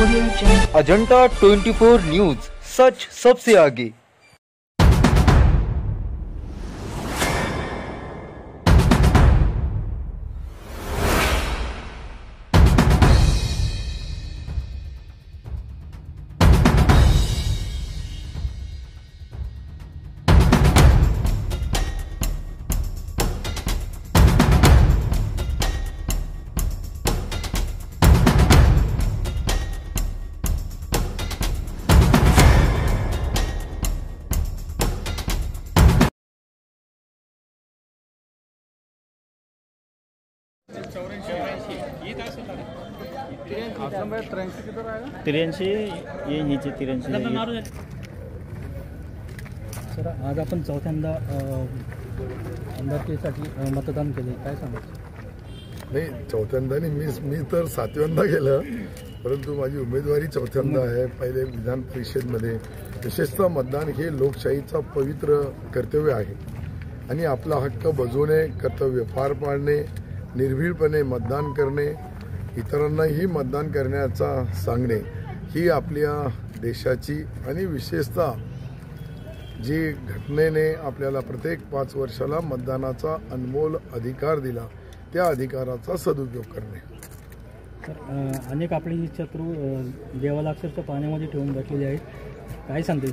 Ajanta 24 news, सच सबसे आगे। त्र्याऐंशी ये नीचे 83। सर, आज आपण चौथ्यांदा आमदारकीसाठी मतदान केले, काय सांगायचं? नाही, चौथ्यांदा नाही, मी तर 7व्यांदा केलं, परंतु माझी उमेदवारी चौथ्यांदा आहे। पहिले विधान परिषदेमध्ये विशेषतः मतदान हे लोकशाहीचा पवित्र कर्तव्य आहे आणि आपला हक्क बजावणे, कर्तव्य पार पाडणे, निर्भीडपणे मतदान करणे, इतरांनाही मतदान करण्याचा सांगणे ही आपल्या देशाची आणि विशेषतः जी घटनेने आपल्याला प्रत्येक 5 वर्षाला मतदानाचा अनमोल अधिकार दिला, त्या अधिकाराचा सदुपयोग करणे। अनेक आपली शत्रू देवाला अक्षरशः पाण्यामध्ये ठेवून बसलेले आहेत, काय सांगते